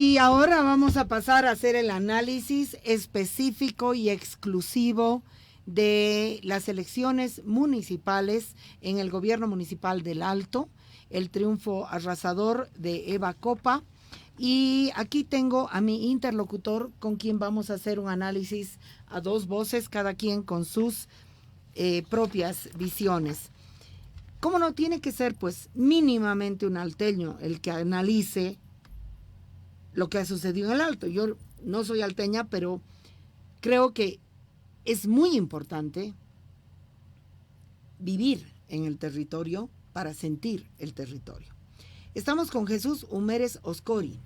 Y ahora vamos a pasar a hacer el análisis específico y exclusivo de las elecciones municipales en el gobierno municipal del Alto, el triunfo arrasador de Eva Copa. Y aquí tengo a mi interlocutor con quien vamos a hacer un análisis a dos voces, cada quien con sus propias visiones. ¿Cómo no tiene que ser, pues, mínimamente un alteño el que analice lo que ha sucedido en el Alto? Yo no soy alteña, pero creo que es muy importante vivir en el territorio para sentir el territorio. Estamos con Jesús Humérez Oscori.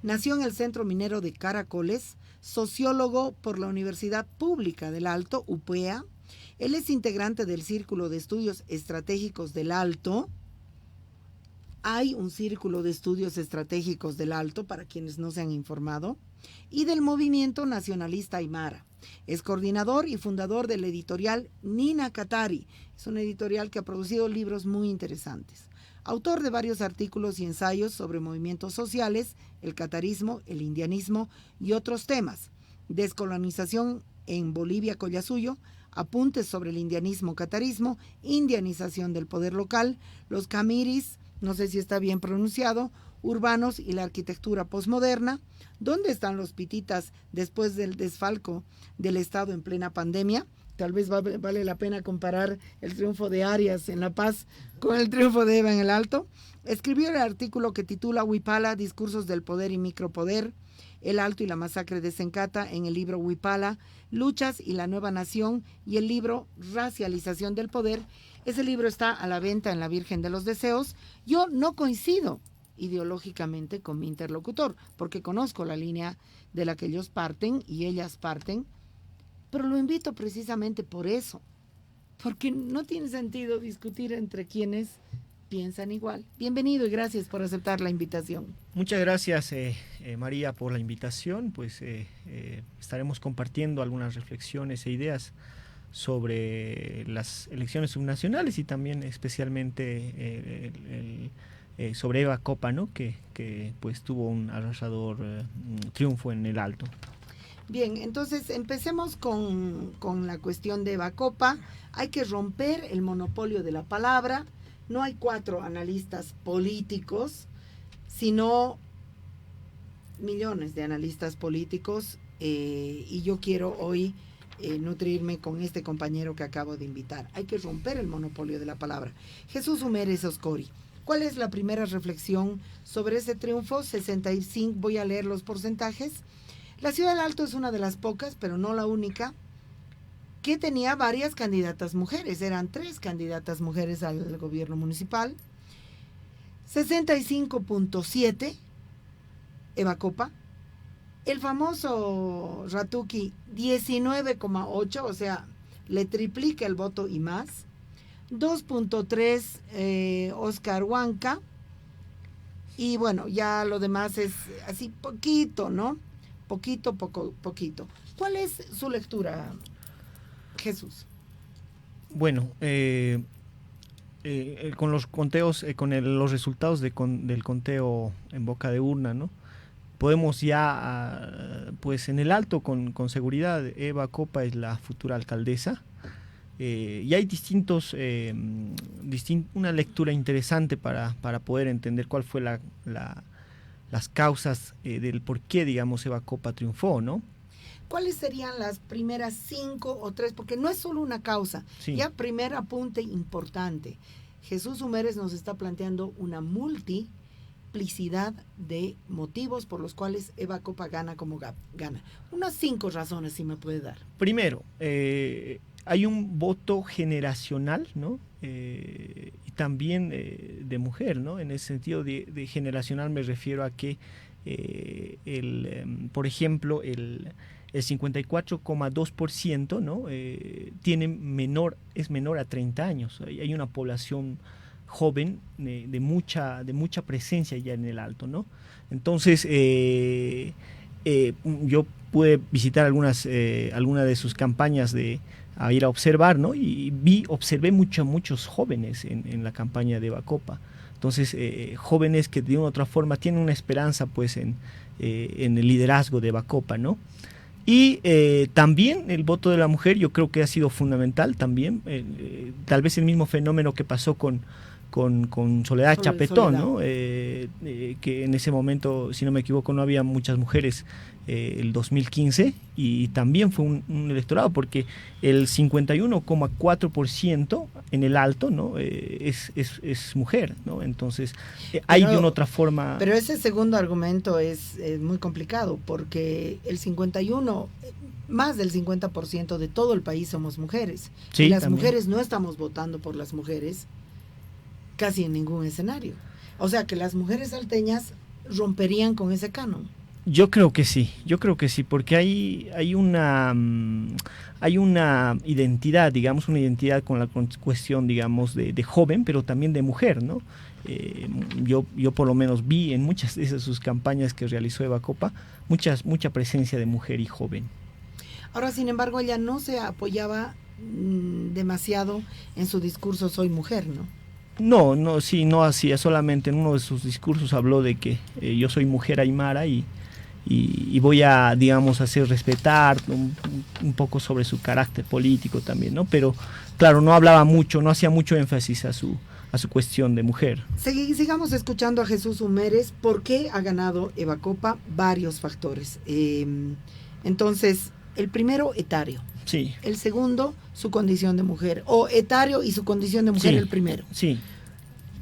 Nació en el Centro Minero de Caracoles, sociólogo por la Universidad Pública del Alto, UPEA. Él es integrante del Círculo de Estudios Estratégicos del Alto. Hay un Círculo de Estudios Estratégicos del Alto, para quienes no se han informado, y del Movimiento Nacionalista Aymara. Es coordinador y fundador de la editorial Nina Katari. Es una editorial que ha producido libros muy interesantes. Autor de varios artículos y ensayos sobre movimientos sociales, el catarismo, el indianismo y otros temas. Descolonización en Bolivia, Collasuyo, apuntes sobre el indianismo, catarismo, indianización del poder local, los camiris, no sé si está bien pronunciado, urbanos y la arquitectura posmoderna. ¿Dónde están los pititas después del desfalco del Estado en plena pandemia? Tal vez vale la pena comparar el triunfo de Arias en La Paz con el triunfo de Eva en el Alto. Escribió el artículo que titula Huipala, Discursos del Poder y Micropoder, el Alto y la Masacre de Sencata, en el libro Huipala, Luchas y la Nueva Nación, y el libro Racialización del Poder. Ese libro está a la venta en La Virgen de los Deseos. Yo no coincido ideológicamente con mi interlocutor, porque conozco la línea de la que ellos parten y ellas parten, pero lo invito precisamente por eso, porque no tiene sentido discutir entre quienes piensan igual. Bienvenido y gracias por aceptar la invitación. Muchas gracias, María, por la invitación. Pues estaremos compartiendo algunas reflexiones e ideas sobre las elecciones subnacionales y también especialmente sobre Eva Copa, ¿no? que pues tuvo un arrasador triunfo en el Alto. Bien, entonces empecemos con la cuestión de Eva Copa. Hay que romper el monopolio de la palabra. No hay 4 analistas políticos, sino millones de analistas políticos, y yo quiero hoy nutrirme con este compañero que acabo de invitar. Hay que romper el monopolio de la palabra. Jesús Humérez Oscori, ¿cuál es la primera reflexión sobre ese triunfo? 65, voy a leer los porcentajes. La Ciudad del Alto es una de las pocas, pero no la única, que tenía varias candidatas mujeres. Eran 3 candidatas mujeres al gobierno municipal. 65.7, Eva Copa. El famoso Ratuki, 19.8, o sea, le triplica el voto y más. 2.3, Oscar Huanca. Y bueno, ya lo demás es así poquito, ¿no? Poquito. ¿Cuál es su lectura, Jesús? Bueno, con los conteos, los resultados del conteo en boca de urna, ¿no? Podemos ya, pues en el Alto con seguridad, Eva Copa es la futura alcaldesa. Y hay una lectura interesante para poder entender cuál fue las causas del por qué, digamos, Eva Copa triunfó, ¿no? ¿Cuáles serían las primeras 5 o 3? Porque no es solo una causa. Sí. Ya, primer apunte importante. Jesús Humérez nos está planteando una multiplicidad de motivos por los cuales Eva Copa gana como gana. Unas 5 razones, si me puede dar. Primero, hay un voto generacional, ¿no? Y también de mujer, ¿no? En ese sentido de generacional me refiero a que, por ejemplo, el 54,2%, ¿no? Es menor a 30 años. Hay una población joven de mucha presencia ya en el Alto, ¿no? Entonces, yo pude visitar algunas de sus campañas a ir a observar, ¿no? Y observé muchos jóvenes en la campaña de Eva Copa. Entonces, jóvenes que de una u otra forma tienen una esperanza, pues, en en el liderazgo de Eva Copa, ¿no? Y también el voto de la mujer yo creo que ha sido fundamental también, tal vez el mismo fenómeno que pasó con Soledad Chapetón, ¿no? Que en ese momento, si no me equivoco, no había muchas mujeres el 2015 y también fue un electorado porque el 51,4% en el Alto, ¿no? Es mujer, ¿no? Entonces hay de una otra forma. Pero ese segundo argumento es muy complicado porque más del 50% de todo el país somos mujeres. Sí, y las también. mujeres no estamos votando por las mujeres casi en ningún escenario. O sea que las mujeres salteñas romperían con ese canon. Yo creo que sí, porque hay una identidad, digamos, una identidad con la cuestión, digamos, de joven, pero también de mujer, ¿no? Yo por lo menos vi en muchas de sus campañas que realizó Eva Copa, mucha presencia de mujer y joven. Ahora, sin embargo, ella no se apoyaba demasiado en su discurso Soy mujer, ¿no? No hacía, solamente en uno de sus discursos habló de que yo soy mujer aymara y voy a, digamos, hacer respetar un poco sobre su carácter político también, ¿no? Pero, claro, no hablaba mucho, no hacía mucho énfasis a su cuestión de mujer. Sigamos escuchando a Jesús Humérez. ¿Por qué ha ganado Eva Copa? Varios factores. Entonces, el primero, etario. Sí. El segundo, su condición de mujer. O etario y su condición de mujer, Sí, el primero. Sí.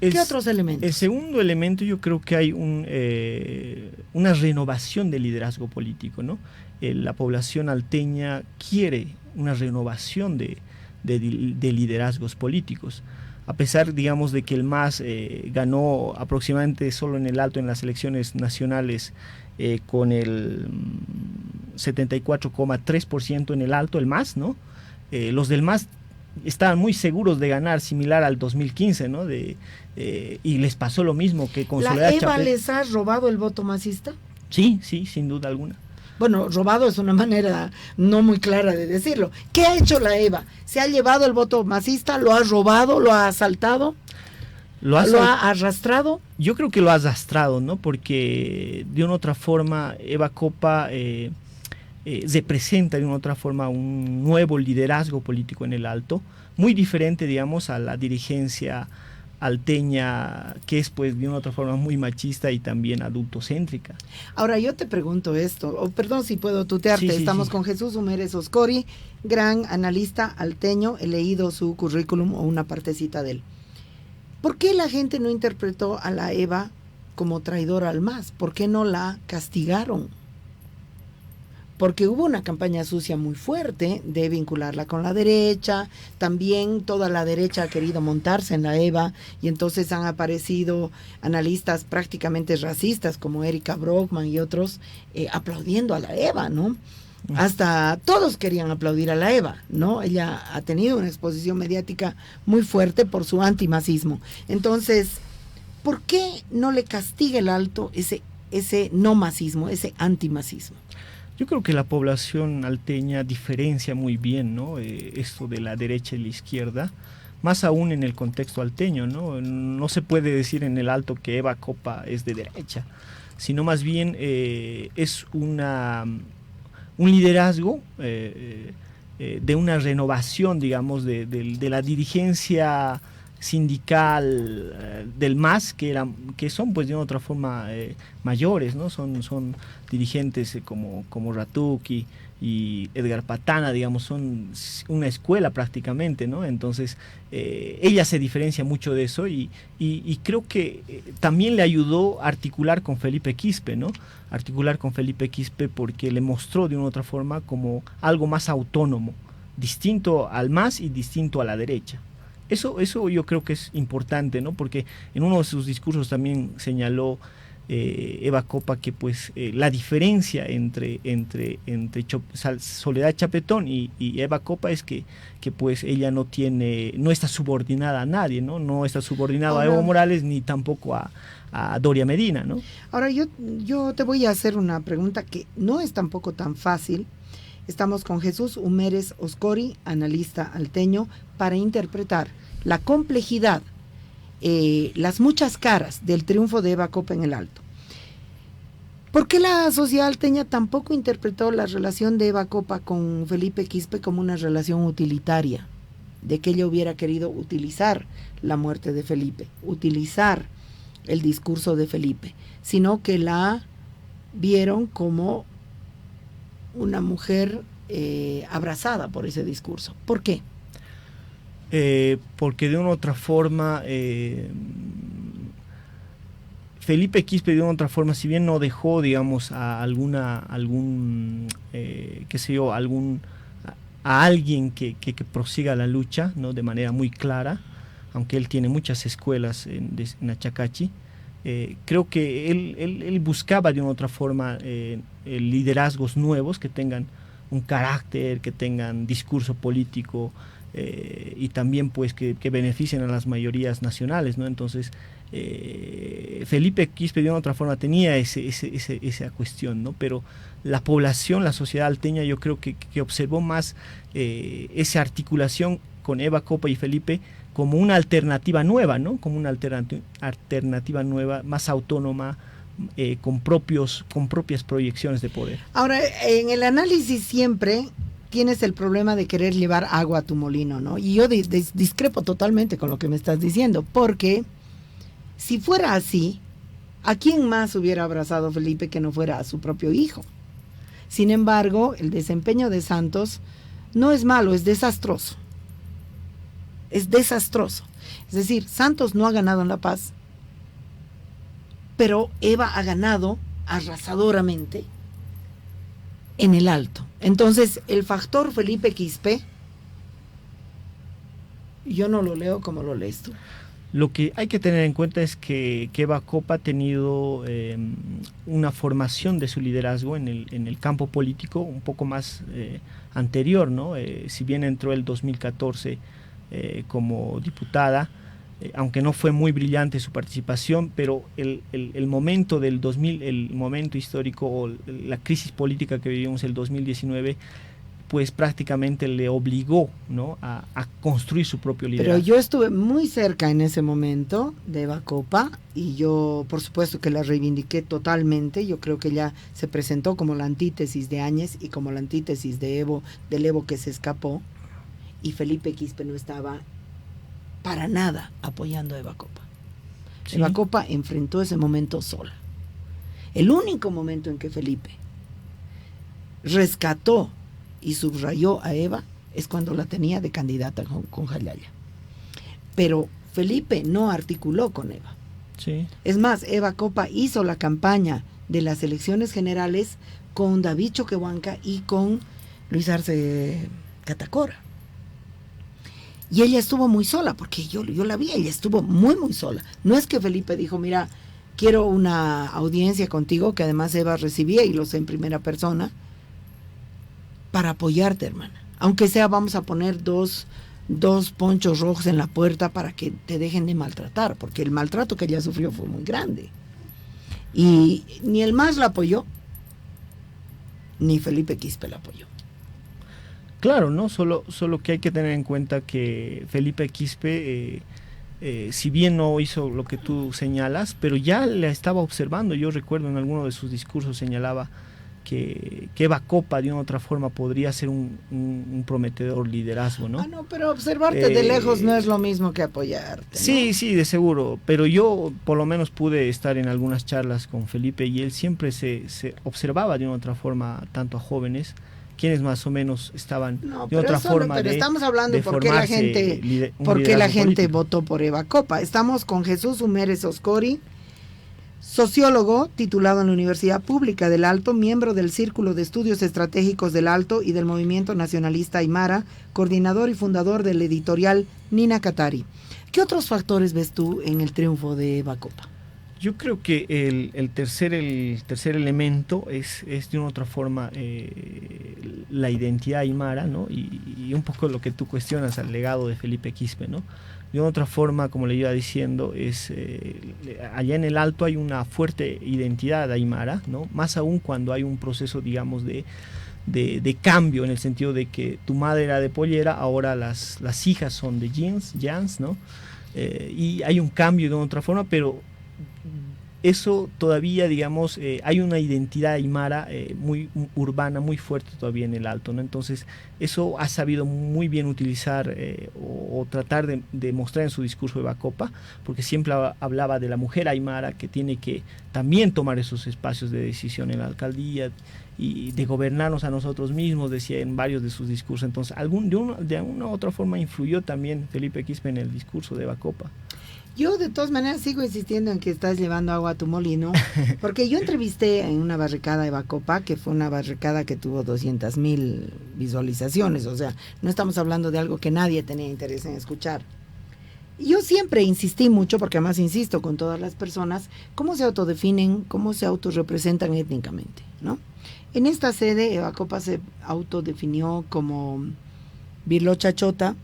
¿Qué otros elementos? El segundo elemento, yo creo que hay una renovación del liderazgo político, ¿no? La población alteña quiere una renovación de liderazgos políticos. A pesar, digamos, de que el MAS ganó aproximadamente solo en el Alto en las elecciones nacionales con el 74,3% en el Alto, el MAS, ¿no? Los del MAS estaban muy seguros de ganar, similar al 2015, ¿no? Y les pasó lo mismo que con Soledad ¿La Eva Chapetón. les ha robado el voto masista? Sí, sin duda alguna. Bueno, robado es una manera no muy clara de decirlo. ¿Qué ha hecho la Eva? ¿Se ha llevado el voto masista? ¿Lo ha robado? ¿Lo ha asaltado? ¿Lo ha arrastrado? Yo creo que lo ha arrastrado, ¿no? Porque de una otra forma Eva Copa representa de una otra forma un nuevo liderazgo político en el Alto, muy diferente, digamos, a la dirigencia alteña, que es pues de una otra forma muy machista y también adultocéntrica. Ahora yo te pregunto esto, perdón si puedo tutearte, estamos con Jesús Humérez Oscori, gran analista alteño, he leído su currículum o una partecita de él. ¿Por qué la gente no interpretó a la Eva como traidora al MAS? ¿Por qué no la castigaron? Porque hubo una campaña sucia muy fuerte de vincularla con la derecha, también toda la derecha ha querido montarse en la Eva y entonces han aparecido analistas prácticamente racistas como Erika Brockman y otros aplaudiendo a la Eva, ¿no? Hasta todos querían aplaudir a la Eva, ¿no? Ella ha tenido una exposición mediática muy fuerte por su antimasismo. Entonces, ¿por qué no le castiga el Alto ese no masismo, ese antimasismo? Yo creo que la población alteña diferencia muy bien, ¿no? Esto de la derecha y la izquierda, más aún en el contexto alteño, ¿no? No se puede decir en el Alto que Eva Copa es de derecha, sino más bien es un liderazgo de una renovación, digamos, de la dirigencia sindical del MAS, que son pues de una otra forma mayores, ¿no? Son dirigentes como Ratuki y Edgar Patana, digamos, son una escuela prácticamente, ¿no? Entonces ella se diferencia mucho de eso y creo que también le ayudó a articular con Felipe Quispe, ¿no? Articular con Felipe Quispe porque le mostró de una otra forma como algo más autónomo, distinto al MAS y distinto a la derecha. Eso yo creo que es importante, ¿no? Porque en uno de sus discursos también señaló Eva Copa que pues la diferencia entre Soledad Chapetón y Eva Copa es que pues ella no está subordinada a nadie, no está subordinada a Evo Morales ni tampoco a Doria Medina, ¿no? Ahora yo te voy a hacer una pregunta que no es tampoco tan fácil. Estamos con Jesús Humérez Oscori, analista alteño, para interpretar la complejidad, las muchas caras del triunfo de Eva Copa en el Alto. ¿Por qué la sociedad alteña tampoco interpretó la relación de Eva Copa con Felipe Quispe como una relación utilitaria? De que ella hubiera querido utilizar la muerte de Felipe, utilizar el discurso de Felipe, sino que la vieron como una mujer abrazada por ese discurso. ¿Por qué? Porque de una u otra forma Felipe Quispe de una u otra forma, si bien no dejó, digamos, a alguien que prosiga la lucha, ¿no? De manera muy clara, aunque él tiene muchas escuelas en Achacachi, creo que él buscaba de una u otra forma liderazgos nuevos que tengan un carácter, que tengan discurso político, y también pues que beneficien a las mayorías nacionales, ¿no? Entonces Felipe Quispe de una u otra forma tenía esa cuestión, ¿no? Pero la población, la sociedad alteña, yo creo que observó más esa articulación con Eva Copa y Felipe como una alternativa nueva, ¿no? Como una alternativa nueva, más autónoma, con propias proyecciones de poder. Ahora, en el análisis siempre tienes el problema de querer llevar agua a tu molino, ¿no? Y yo discrepo totalmente con lo que me estás diciendo, porque si fuera así, ¿a quién más hubiera abrazado Felipe que no fuera a su propio hijo? Sin embargo, el desempeño de Santos no es malo, es desastroso. Es desastroso. Es decir, Santos no ha ganado en La Paz, pero Eva ha ganado arrasadoramente en el Alto. Entonces, el factor Felipe Quispe, yo no lo leo como lo lees tú. Lo que hay que tener en cuenta es que Eva Copa ha tenido una formación de su liderazgo en el campo político un poco más anterior, ¿no? Si bien entró el 2014 como diputada, aunque no fue muy brillante su participación, pero el momento del 2000, el momento histórico o la crisis política que vivimos el 2019, pues prácticamente le obligó, ¿no? a construir su propio liderazgo. Pero yo estuve muy cerca en ese momento de Eva Copa y yo por supuesto que la reivindiqué totalmente. Yo creo que ella se presentó como la antítesis de Áñez y como la antítesis del Evo que se escapó, y Felipe Quispe no estaba para nada apoyando a Eva Copa. Sí. Eva Copa enfrentó ese momento sola. El único momento en que Felipe rescató y subrayó a Eva es cuando la tenía de candidata con Jalaya. Pero Felipe no articuló con Eva. Sí. Es más, Eva Copa hizo la campaña de las elecciones generales con David Choquehuanca y con Luis Arce Catacora. Y ella estuvo muy sola, porque yo la vi, ella estuvo muy, muy sola. No es que Felipe dijo, mira, quiero una audiencia contigo, que además Eva recibía, y lo sé en primera persona, para apoyarte, hermana. Aunque sea, vamos a poner dos ponchos rojos en la puerta para que te dejen de maltratar, porque el maltrato que ella sufrió fue muy grande. Y ni el MAS la apoyó, ni Felipe Quispe la apoyó. Claro, ¿no? Solo que hay que tener en cuenta que Felipe Quispe, si bien no hizo lo que tú señalas, pero ya la estaba observando. Yo recuerdo en alguno de sus discursos señalaba que Eva Copa de una u otra forma podría ser un prometedor liderazgo, ¿no? No, pero observarte de lejos no es lo mismo que apoyarte, ¿no? Sí, de seguro, pero yo por lo menos pude estar en algunas charlas con Felipe y él siempre se observaba de una u otra forma tanto a jóvenes, quienes más o menos estaban de otra forma. Pero estamos hablando por qué la gente votó por Eva Copa. Estamos con Jesús Humérez Oscori, sociólogo titulado en la Universidad Pública del Alto, miembro del Círculo de Estudios Estratégicos del Alto y del Movimiento Nacionalista Aymara, coordinador y fundador del editorial Nina Katari. ¿Qué otros factores ves tú en el triunfo de Eva Copa? Yo creo que el tercer elemento es de una otra forma la identidad aymara, ¿no? Y un poco lo que tú cuestionas al legado de Felipe Quispe, ¿no? De una otra forma, como le iba diciendo, allá en el Alto hay una fuerte identidad aymara, ¿no? Más aún cuando hay un proceso, digamos, de cambio, en el sentido de que tu madre era de pollera, ahora las hijas son de jans, ¿no? Y hay un cambio de otra forma, pero eso todavía, digamos, hay una identidad aymara muy urbana, muy fuerte todavía en el Alto, ¿no? Entonces, eso ha sabido muy bien utilizar o tratar de mostrar en su discurso de Bacopa, porque siempre hablaba de la mujer aymara que tiene que también tomar esos espacios de decisión en la alcaldía y de gobernarnos a nosotros mismos, decía en varios de sus discursos. Entonces, de alguna u otra forma influyó también Felipe Quispe en el discurso de Bacopa. Yo de todas maneras sigo insistiendo en que estás llevando agua a tu molino, porque yo entrevisté en una barricada de Bacopa, que fue una barricada que tuvo 200,000 visualizaciones, o sea, no estamos hablando de algo que nadie tenía interés en escuchar. Y yo siempre insistí mucho, porque además insisto con todas las personas, cómo se autodefinen, cómo se autorrepresentan étnicamente, ¿no? En esta sede, Bacopa se autodefinió como Birlocha Chota.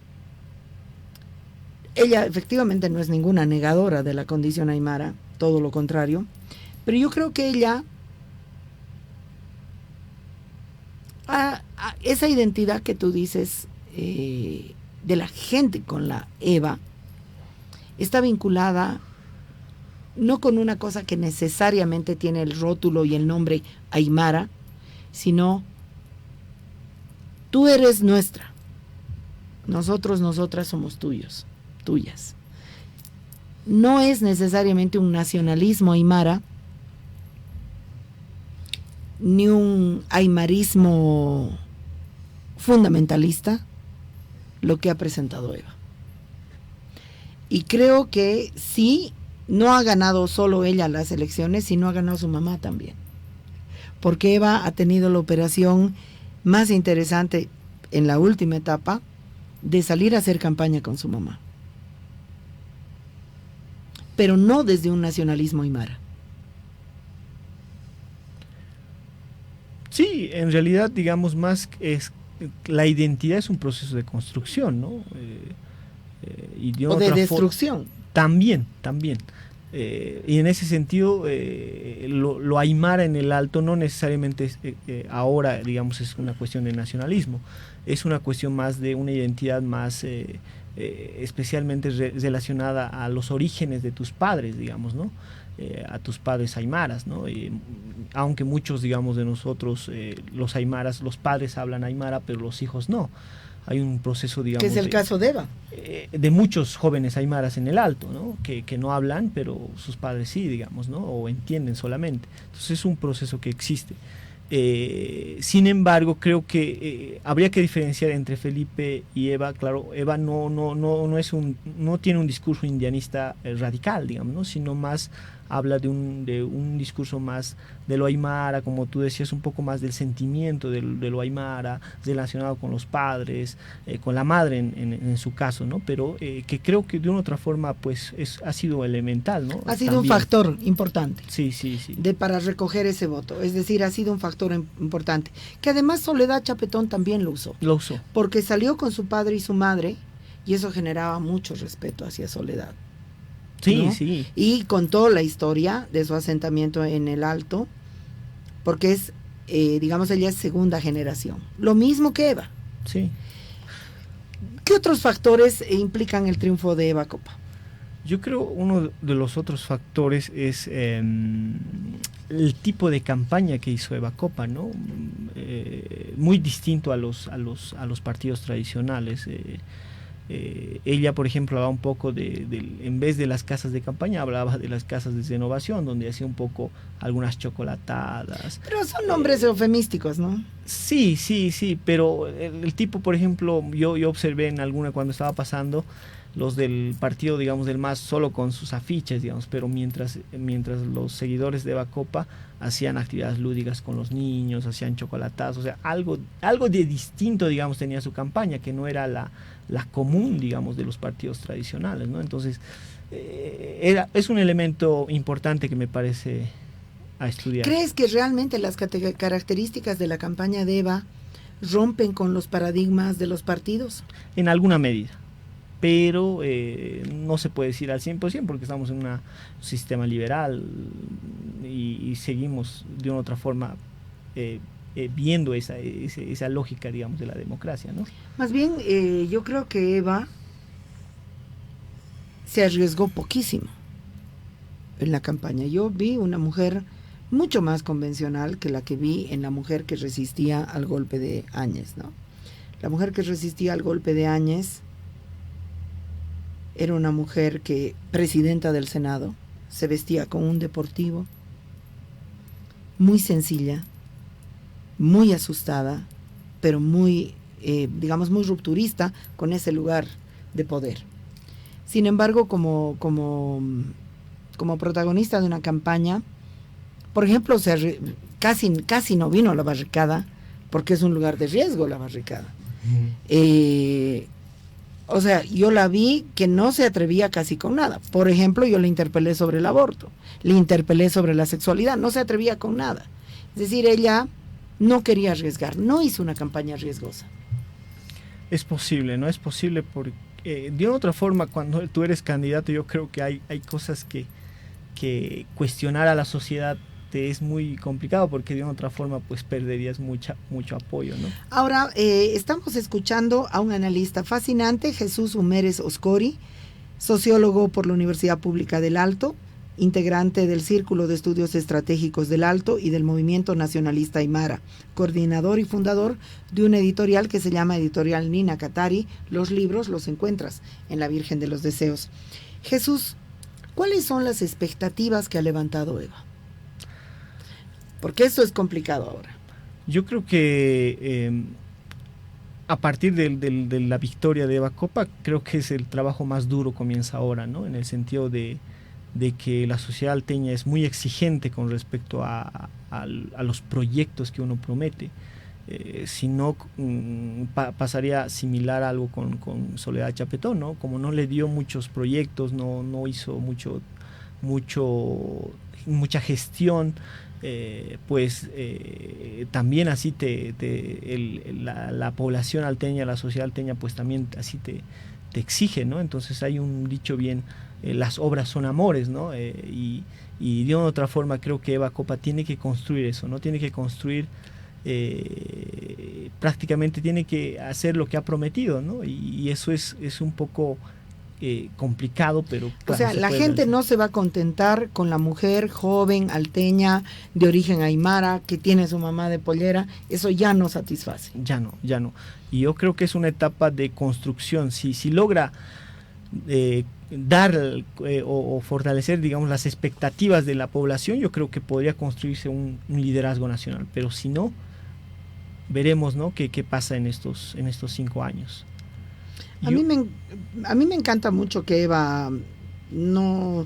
Ella efectivamente no es ninguna negadora de la condición aymara, todo lo contrario, pero yo creo que ella, esa identidad que tú dices de la gente con la Eva, está vinculada no con una cosa que necesariamente tiene el rótulo y el nombre aymara, sino tú eres nuestra, nosotros, nosotras somos tuyos, tuyas. No es necesariamente un nacionalismo aymara, ni un aymarismo fundamentalista lo que ha presentado Eva. Y creo que sí, no ha ganado solo ella las elecciones, sino ha ganado su mamá también. Porque Eva ha tenido la operación más interesante en la última etapa de salir a hacer campaña con su mamá. Pero no desde un nacionalismo aymara. Sí, en realidad, digamos, la identidad es un proceso de construcción, ¿no? O de destrucción. También. Y en ese sentido, lo aymara en el Alto no necesariamente ahora, digamos, es una cuestión de nacionalismo, es una cuestión más de una identidad más especialmente relacionada a los orígenes de tus padres, digamos, ¿no? A tus padres aymaras, ¿no? Aunque muchos, digamos, de nosotros, los aymaras, los padres hablan aymara, pero los hijos no. Hay un proceso, digamos... Que es el caso de Eva. De muchos jóvenes aymaras en el Alto, ¿no? Que no hablan, pero sus padres sí, digamos, ¿no? O entienden solamente. Entonces es un proceso que existe. Sin embargo, creo que habría que diferenciar entre Felipe y Eva. Claro, Eva no tiene un discurso indianista radical, digamos, ¿no? Sino más habla de un discurso más de lo aymara, como tú decías, un poco más del sentimiento de lo aymara, relacionado con los padres, con la madre en su caso, ¿no? Pero que creo que de una u otra forma pues ha sido elemental, ¿no? Ha sido también un factor importante. Sí. Para recoger ese voto, es decir, ha sido un factor importante, que además Soledad Chapetón también lo usó. Porque salió con su padre y su madre, y eso generaba mucho respeto hacia Soledad. Sí, ¿no? sí. Y contó la historia de su asentamiento en el Alto, porque es, digamos, ella es segunda generación. Lo mismo que Eva. Sí. ¿Qué otros factores implican el triunfo de Eva Copa? Yo creo uno de los otros factores es el tipo de campaña que hizo Eva Copa, ¿no? Muy distinto a los partidos tradicionales. Ella, por ejemplo, hablaba un poco en vez de las casas de campaña, hablaba de las casas de renovación, donde hacía un poco algunas chocolatadas. Pero son nombres eufemísticos, ¿no? Sí, pero el tipo, por ejemplo, yo observé en alguna cuando estaba pasando, los del partido, digamos, del MAS, solo con sus afiches, digamos, pero mientras los seguidores de Eva Copa hacían actividades lúdicas con los niños, hacían chocolatadas, o sea, algo de distinto, digamos, tenía su campaña, que no era la común, digamos, de los partidos tradicionales, ¿no? Entonces, es un elemento importante que me parece a estudiar. ¿Crees que realmente las características de la campaña de Eva rompen con los paradigmas de los partidos? En alguna medida, pero no se puede decir al 100% porque estamos en un sistema liberal y seguimos de una otra forma viendo esa lógica, digamos, de la democracia, ¿no? Más bien, yo creo que Eva se arriesgó poquísimo. en la campaña. Yo vi una mujer mucho más convencional que la que vi en la mujer que resistía al golpe de Áñez, ¿no? La mujer que resistía al golpe de Áñez era una mujer que, presidenta del Senado, se vestía con un deportivo, muy sencilla, muy asustada, pero muy, digamos, muy rupturista con ese lugar de poder. Sin embargo, como protagonista de una campaña, por ejemplo, casi no vino a la barricada, porque es un lugar de riesgo la barricada. O sea, yo la vi que no se atrevía casi con nada. Por ejemplo, yo le interpelé sobre el aborto, le interpelé sobre la sexualidad, no se atrevía con nada. Es decir, ella no quería arriesgar, no hizo una campaña riesgosa. Es posible, ¿no? Es posible porque de otra forma, cuando tú eres candidato, yo creo que hay cosas que cuestionar a la sociedad te es muy complicado, porque de otra forma pues perderías mucho apoyo, ¿no? Ahora estamos escuchando a un analista fascinante, Jesús Humérez Oscori, sociólogo por la Universidad Pública del Alto, integrante del Círculo de Estudios Estratégicos del Alto y del Movimiento Nacionalista Aymara, coordinador y fundador de una editorial que se llama Editorial Nina Katari. Los libros los encuentras en La Virgen de los Deseos. Jesús, ¿cuáles son las expectativas que ha levantado Eva? Porque esto es complicado ahora. Yo creo que a partir de la victoria de Eva Copa, creo que es el trabajo más duro comienza ahora, ¿no? En el sentido de que la sociedad alteña es muy exigente con respecto a los proyectos que uno promete. Si no, pasaría similar a algo con Soledad Chapetón, ¿no? Como no le dio muchos proyectos, no hizo mucha gestión, también así la población alteña, la sociedad alteña, pues también así te exige, ¿no? Entonces hay un dicho bien, las obras son amores, ¿no? Y de otra forma creo que Eva Copa tiene que construir eso, ¿no? Tiene que construir, prácticamente tiene que hacer lo que ha prometido, ¿no? Y eso es un poco complicado, pero claro, o sea, la gente no se va a contentar con la mujer joven, alteña, de origen aymara, que tiene su mamá de pollera. Eso ya no satisface. Ya no. Y yo creo que es una etapa de construcción. Si logra dar o fortalecer, digamos, las expectativas de la población, yo creo que podría construirse un liderazgo nacional. Pero si no, veremos, ¿no? qué pasa en estos 5 años. A mí me encanta mucho que Eva no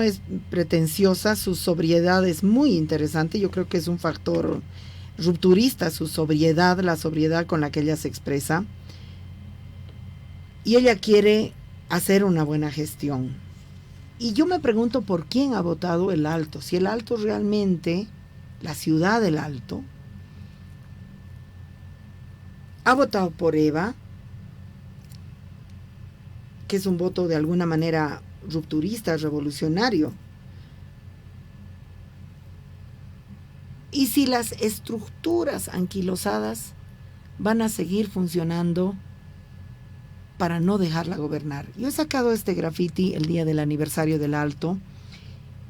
es pretenciosa, su sobriedad es muy interesante. Yo creo que es un factor rupturista, su sobriedad, la sobriedad con la que ella se expresa. Y ella quiere hacer una buena gestión. Y yo me pregunto por quién ha votado el Alto. Si el Alto realmente, la ciudad del Alto, ha votado por Eva, que es un voto de alguna manera rupturista, revolucionario. Y si las estructuras anquilosadas van a seguir funcionando para no dejarla gobernar. Yo he sacado este graffiti el día del aniversario del Alto.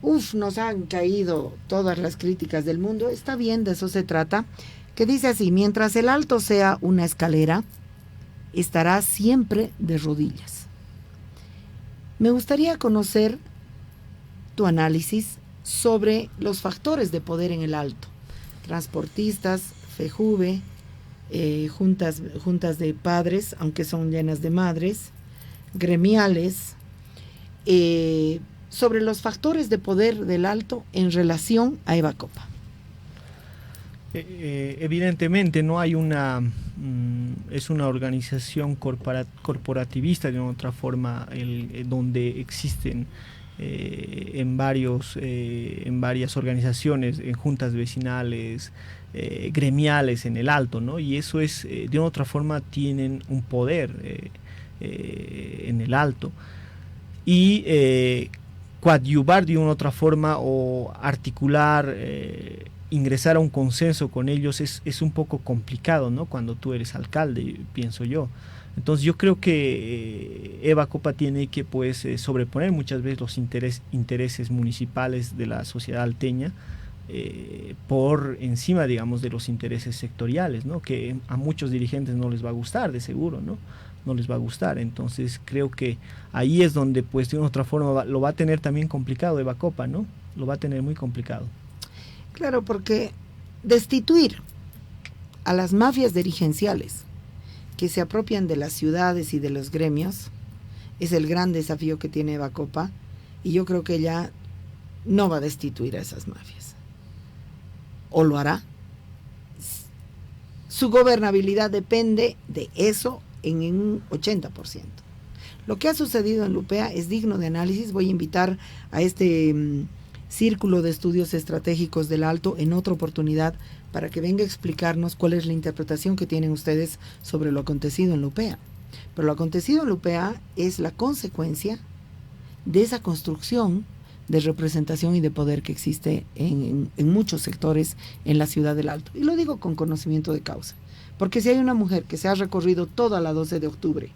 Nos han caído todas las críticas del mundo. Está bien, de eso se trata. Que dice así: mientras el Alto sea una escalera, estará siempre de rodillas. Me gustaría conocer tu análisis sobre los factores de poder en el Alto. Transportistas, FEJUVE, juntas de padres, aunque son llenas de madres, gremiales, sobre los factores de poder del Alto en relación a Eva Copa. Evidentemente no hay es una organización corporativista de otra forma, donde existen en varias organizaciones, en juntas vecinales, gremiales en el Alto, ¿no? Y eso es, de otra forma tienen un poder en el Alto. Y coadyuvar de una otra forma o articular ingresar a un consenso con ellos es un poco complicado, ¿no? Cuando tú eres alcalde, pienso yo. Entonces yo creo que Eva Copa tiene que pues sobreponer muchas veces los intereses municipales de la sociedad alteña por encima, digamos, de los intereses sectoriales, ¿no? Que a muchos dirigentes no les va a gustar, de seguro, ¿no? No les va a gustar. Entonces creo que ahí es donde pues de una otra forma lo va a tener también complicado Eva Copa, ¿no? Lo va a tener muy complicado. Claro, porque destituir a las mafias dirigenciales que se apropian de las ciudades y de los gremios es el gran desafío que tiene Eva Copa, y yo creo que ella no va a destituir a esas mafias. ¿O lo hará? Su gobernabilidad depende de eso en un 80%. Lo que ha sucedido en Lupea es digno de análisis. Voy a invitar a este Círculo de Estudios Estratégicos del Alto en otra oportunidad para que venga a explicarnos cuál es la interpretación que tienen ustedes sobre lo acontecido en Lupea. Pero lo acontecido en Lupea es la consecuencia de esa construcción de representación y de poder que existe en muchos sectores en la ciudad del Alto. Y lo digo con conocimiento de causa, porque si hay una mujer que se ha recorrido toda la 12 de octubre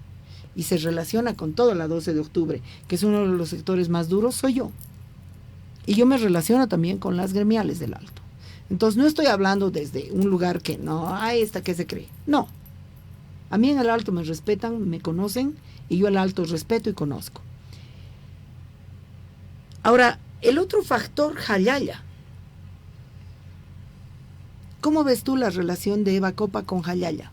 y se relaciona con toda la 12 de octubre, que es uno de los sectores más duros, soy yo. Y yo me relaciono también con las gremiales del Alto. Entonces no estoy hablando desde un lugar que no, esta que se cree. No. A mí en el Alto me respetan, me conocen, y yo al Alto respeto y conozco. Ahora, el otro factor, Jayaya. ¿Cómo ves tú la relación de Eva Copa con Jayaya?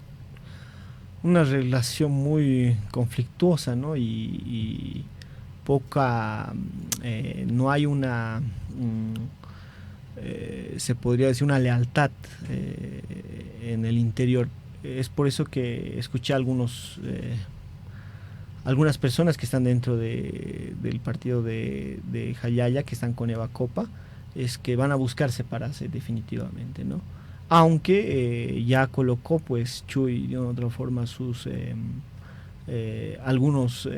Una relación muy conflictuosa, ¿no? Y poca, no hay una, se podría decir, una lealtad en el interior. Es por eso que escuché algunas personas que están dentro del partido de Jayaya, que están con Eva Copa, es que van a buscar separarse definitivamente, ¿no? Aunque ya colocó pues Chuy de otra forma sus algunos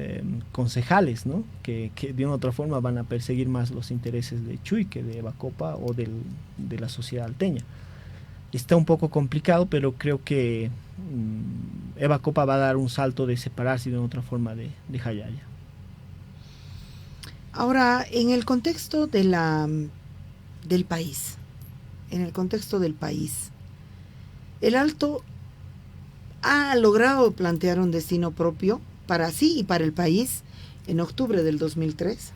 concejales, ¿no? Que de una otra forma van a perseguir más los intereses de Chuy que de Eva Copa o de la sociedad alteña. Está un poco complicado, pero creo que Eva Copa va a dar un salto de separarse de otra forma de Jayaya. Ahora, en el contexto del país, el Alto ha logrado plantear un destino propio para sí y para el país en octubre del 2003.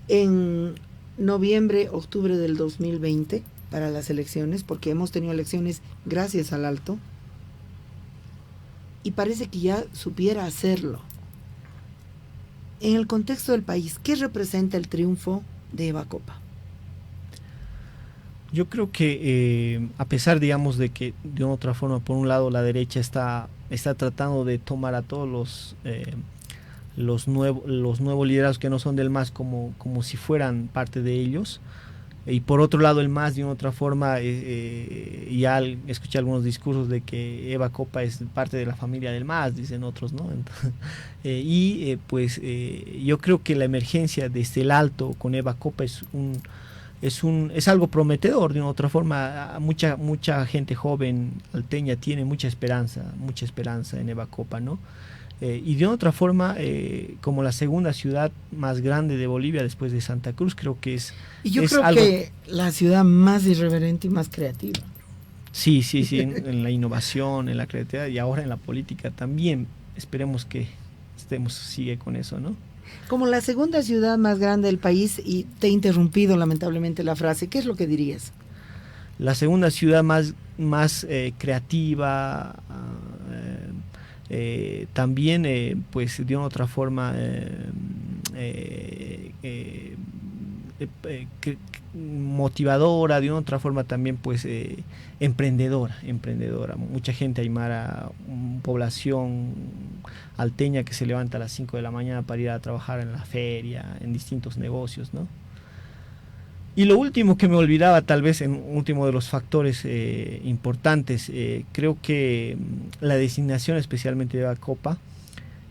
En noviembre, octubre del 2020, para las elecciones, porque hemos tenido elecciones gracias al Alto, y parece que ya supiera hacerlo. En el contexto del país, ¿qué representa el triunfo de Eva Copa? Yo creo que a pesar, digamos, de que de una otra forma, por un lado, la derecha está tratando de tomar a todos los nuevos liderazgos que no son del MAS como si fueran parte de ellos, y por otro lado el MAS de una otra forma, ya escuché algunos discursos de que Eva Copa es parte de la familia del MAS, dicen otros, ¿no? Entonces, pues yo creo que la emergencia desde el Alto con Eva Copa es algo prometedor. De una otra forma, mucha gente joven alteña tiene mucha esperanza en Eva Copa, ¿no? Y de otra forma, como la segunda ciudad más grande de Bolivia después de Santa Cruz, creo que y yo creo algo que la ciudad más irreverente y más creativa. Sí, en la innovación, en la creatividad y ahora en la política también. Esperemos que sigue con eso, ¿no? Como la segunda ciudad más grande del país, y te he interrumpido lamentablemente la frase, ¿qué es lo que dirías? La segunda ciudad más creativa, también pues de una otra forma motivadora, de una otra forma también pues emprendedora. Mucha gente aymara, población alteña que se levanta a las 5 de la mañana para ir a trabajar en la feria, en distintos negocios, ¿no? Y lo último que me olvidaba, tal vez en último de los factores importantes, creo que la designación especialmente de la Copa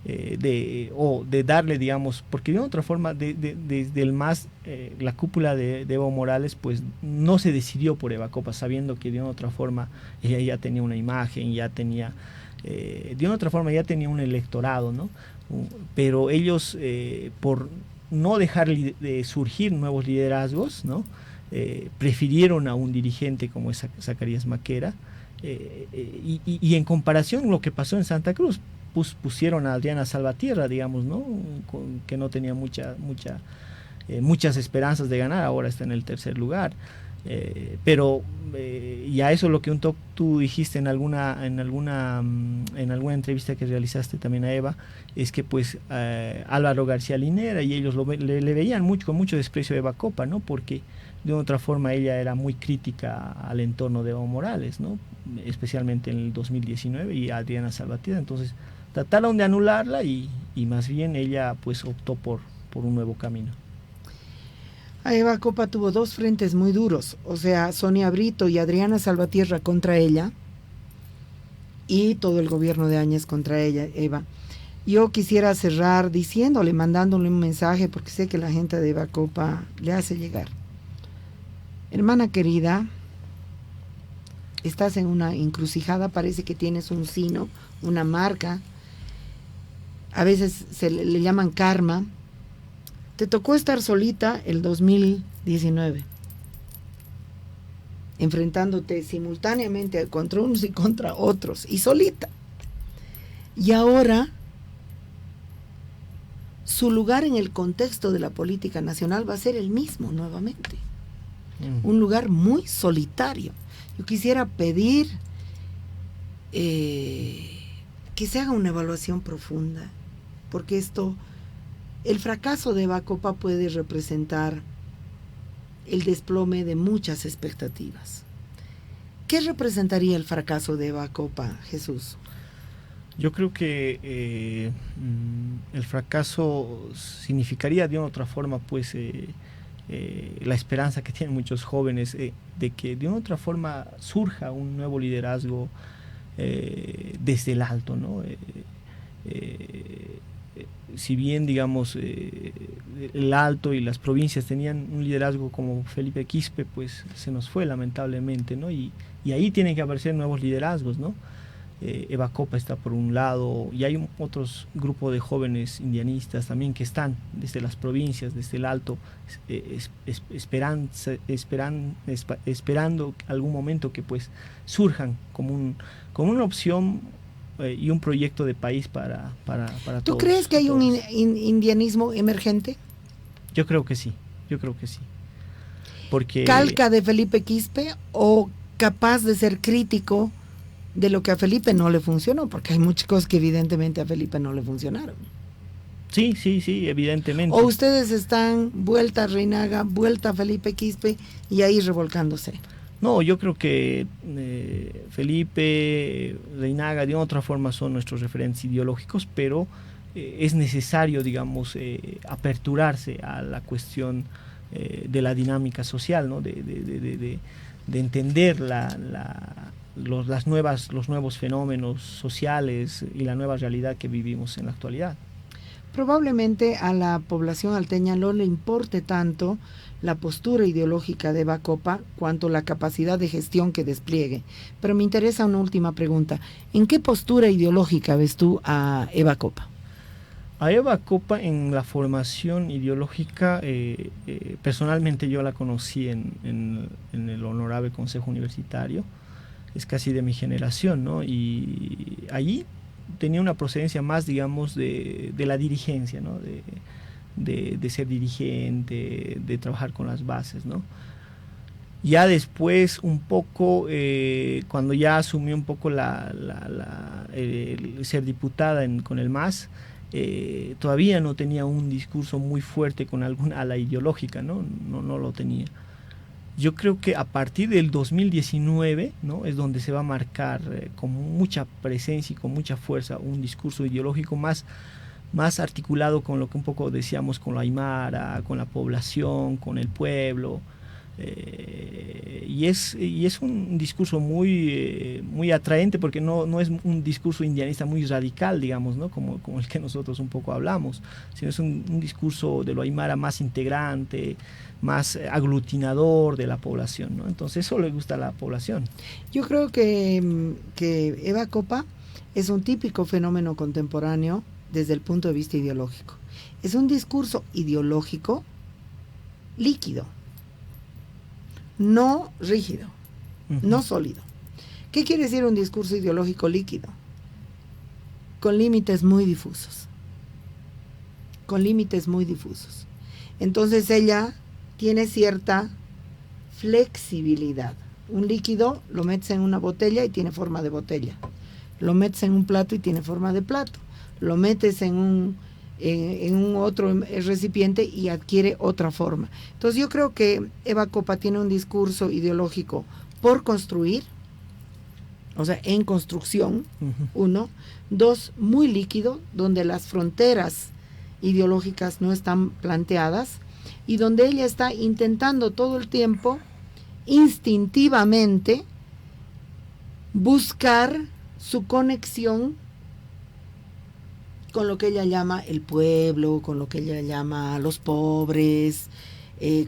de darle, digamos, porque de otra forma, desde el MAS, la cúpula de Evo Morales, pues no se decidió por Eva Copa, sabiendo que de otra forma ella ya tenía una imagen, ya tenía, de otra forma ya tenía un electorado, ¿no? Pero ellos, por no dejar de surgir nuevos liderazgos, ¿no? Prefirieron a un dirigente como es Zacarías Maquera, y en comparación lo que pasó en Santa Cruz, pusieron a Adriana Salvatierra, digamos, ¿no? Que no tenía muchas esperanzas de ganar, ahora está en el tercer lugar. Pero y a eso lo que tú dijiste en alguna entrevista que realizaste también a Eva, es que pues Álvaro García Linera y ellos le veían con mucho desprecio a Eva Copa, ¿no? Porque de otra forma ella era muy crítica al entorno de Evo Morales, ¿no? Especialmente en el 2019, y a Adriana Salvatierra. Entonces trataron de anularla y más bien ella pues optó por un nuevo camino. A Eva Copa tuvo dos frentes muy duros, o sea, Sonia Brito y Adriana Salvatierra contra ella y todo el gobierno de Áñez contra ella, Eva. Yo quisiera cerrar mandándole un mensaje, porque sé que la gente de Eva Copa le hace llegar. Hermana querida, estás en una encrucijada, parece que tienes un sino, una marca, a veces le llaman karma. Te tocó estar solita el 2019, enfrentándote simultáneamente contra unos y contra otros, y solita. Y ahora, su lugar en el contexto de la política nacional va a ser el mismo nuevamente. Un lugar muy solitario. Yo quisiera pedir que se haga una evaluación profunda, porque el fracaso de Eva Copa puede representar el desplome de muchas expectativas. ¿Qué representaría el fracaso de Eva Copa, Jesús? Yo creo que el fracaso significaría de una otra forma pues la esperanza que tienen muchos jóvenes de que de una otra forma surja un nuevo liderazgo desde el alto, ¿no? Si bien, digamos, el Alto y las provincias tenían un liderazgo como Felipe Quispe, pues se nos fue lamentablemente, ¿no? Y ahí tienen que aparecer nuevos liderazgos, ¿no? Eva Copa está por un lado, y hay otros grupos de jóvenes indianistas también que están desde las provincias, desde el Alto, esperando algún momento que pues surjan como una opción y un proyecto de país para ¿Tú todos. ¿Tú crees que hay un indianismo emergente? Yo creo que sí. Porque ¿Calca de Felipe Quispe o capaz de ser crítico de lo que a Felipe no le funcionó? Porque hay muchas cosas que evidentemente a Felipe no le funcionaron. Sí, evidentemente. ¿O ustedes están vuelta a Reinaga, vuelta a Felipe Quispe y ahí revolcándose? No, yo creo que Felipe, Reinaga, de otra forma son nuestros referentes ideológicos, pero es necesario, digamos, aperturarse a la cuestión de la dinámica social, ¿no? de entender los nuevos fenómenos sociales y la nueva realidad que vivimos en la actualidad. Probablemente a la población alteña no le importe tanto la postura ideológica de Eva Copa cuanto la capacidad de gestión que despliegue. Pero me interesa una última pregunta. ¿En qué postura ideológica ves tú a Eva Copa? A Eva Copa en la formación ideológica, personalmente yo la conocí en el Honorable Consejo Universitario, es casi de mi generación, ¿no? Y allí tenía una procedencia más, digamos, de la dirigencia, ¿no? De ser dirigente, de trabajar con las bases, ¿no? Ya después, un poco, cuando ya asumió un poco el ser diputada con el MAS, todavía no tenía un discurso muy fuerte con alguna ala ideológica, ¿no? No lo tenía. Yo creo que a partir del 2019, ¿no? Es donde se va a marcar con mucha presencia y con mucha fuerza un discurso ideológico más articulado con lo que un poco decíamos, con la aymara, con la población, con el pueblo, Y es un discurso muy atraente, porque no es un discurso indianista muy radical, digamos, ¿no? Como el que nosotros un poco hablamos, sino es un discurso de lo aymara más integrante, más aglutinador de la población, ¿no? Entonces eso le gusta a la población. Yo creo que Eva Copa es un típico fenómeno contemporáneo desde el punto de vista ideológico. Es un discurso ideológico líquido, no rígido, no sólido. ¿Qué quiere decir un discurso ideológico líquido? Con límites muy difusos. Con límites muy difusos. Entonces ella tiene cierta flexibilidad. Un líquido lo metes en una botella y tiene forma de botella. Lo metes en un plato y tiene forma de plato. Lo metes en un otro recipiente y adquiere otra forma. Entonces yo creo que Eva Copa tiene un discurso ideológico por construir, o sea, en construcción, uno. Dos, muy líquido, donde las fronteras ideológicas no están planteadas y donde ella está intentando todo el tiempo, instintivamente, buscar su conexión con lo que ella llama el pueblo, con lo que ella llama los pobres,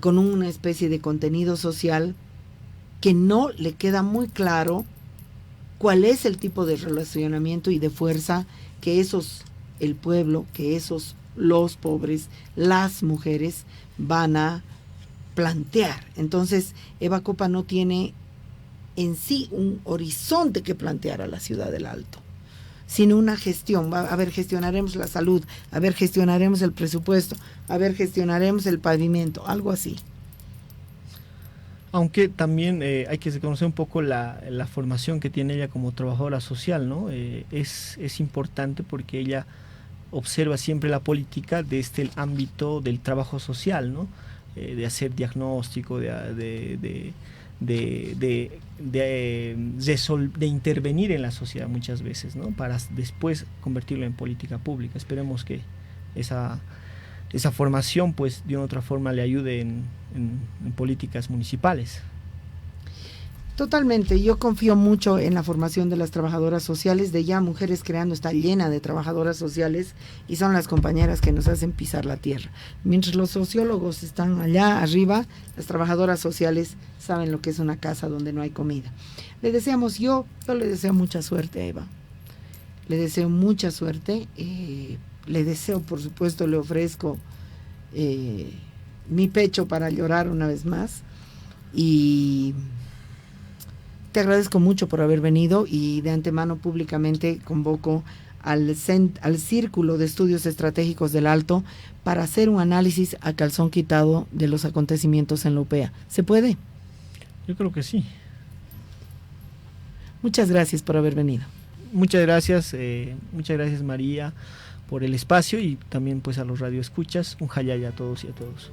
con una especie de contenido social que no le queda muy claro cuál es el tipo de relacionamiento y de fuerza que el pueblo, que los pobres, las mujeres van a plantear. Entonces, Eva Copa no tiene en sí un horizonte que plantear a la ciudad del Alto, sino una gestión. A ver, gestionaremos la salud, a ver, gestionaremos el presupuesto, a ver, gestionaremos el pavimento, algo así. Aunque también hay que reconocer un poco la formación que tiene ella como trabajadora social, ¿no? Es importante porque ella observa siempre la política desde el ámbito del trabajo social, ¿no? De hacer diagnóstico, de intervenir en la sociedad muchas veces, ¿no? Para después convertirlo en política pública. Esperemos que esa formación, pues, de una otra forma le ayude en políticas municipales. Totalmente, yo confío mucho en la formación de las trabajadoras sociales. De Ya Mujeres Creando está llena de trabajadoras sociales y son las compañeras que nos hacen pisar la tierra. Mientras los sociólogos están allá arriba, las trabajadoras sociales saben lo que es una casa donde no hay comida. Yo le deseo mucha suerte a Eva. Le deseo mucha suerte. Le deseo, por supuesto, le ofrezco mi pecho para llorar una vez más. Y te agradezco mucho por haber venido y de antemano públicamente convoco al Círculo de Estudios Estratégicos del Alto para hacer un análisis a calzón quitado de los acontecimientos en la UPEA. ¿Se puede? Yo creo que sí. Muchas gracias por haber venido. Muchas gracias María por el espacio y también pues a los radioescuchas. Un jayaya a todos y a todos.